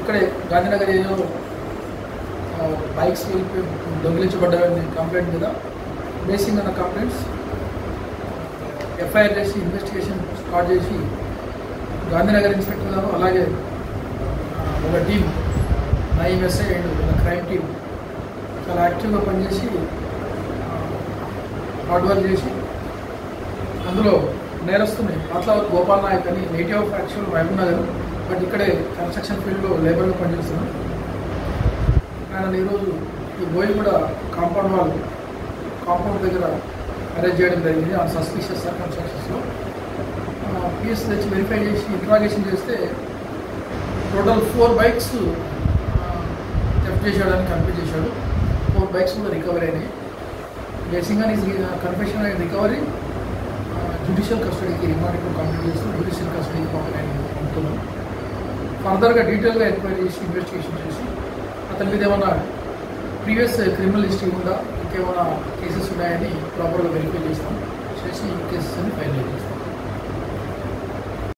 ఇక్కడే గాంధీనగర్ ఏరియాలో bikes దొంగిలించబడ్డాయని complaint మీద బేసింగ్ అన్న కంప్లైంట్స్ ఎఫ్ఐఆర్ చేసి ఇన్వెస్టిగేషన్ స్టార్ట్ చేసి గాంధీనగర్ ఇన్స్పెక్టర్ గారు అలాగే ఒక టీం ఐఎంఎస్ఐ అండ్ ఒక క్రైమ్ టీం చాలా యాక్టివ్గా పనిచేసి హార్డ్ వర్క్ చేసి అందులో నేరస్తుని పాత్లావత్ గోపాల్ నాయక్ అని native of actual Mahbub Nagar but ఇక్కడే కన్స్ట్రక్షన్ ఫీల్డ్లో లేబర్గా పనిచేస్తున్నాం. ఆయన ఈరోజు ఈ బోయిగూడ కాంపౌండ్ దగ్గర అరెస్ట్ చేయడం జరిగింది ఆ సస్పిషియస్ సర్కమ్స్టాన్సెస్లో. పిఎస్ తెచ్చి వెరిఫై చేసి ఇంట్రాగేషన్ చేస్తే టోటల్ 4 బైక్స్ థెఫ్ట్ చేసేయడానికి కన్ఫ్యూజ్ చేశాడు. 4 బైక్స్ కూడా రికవరీ అయినాయి. బేసింగ్గా కన్ఫెషన్ అయిన రికవరీ జ్యుడిషియల్ కస్టడీకి రిమాండ్ కంప్లీట్ చేస్తూ జ్యుడిషియల్ కస్టడీకి పంపుతున్నాం. ఫర్దర్గా డీటెయిల్గా ఎంక్వైరీ చేసి ఇన్వెస్టిగేషన్ చేసి అతని మీద ఏమన్నా ప్రీవియస్ క్రిమినల్ హిస్టరీ ఉందా ఇంకేమైనా కేసెస్ ఉన్నాయని ప్రాపర్గా వెరిఫై చేస్తాం చేసి ఈ కేసెస్ అని ఫైనలైజ్ చేస్తాం.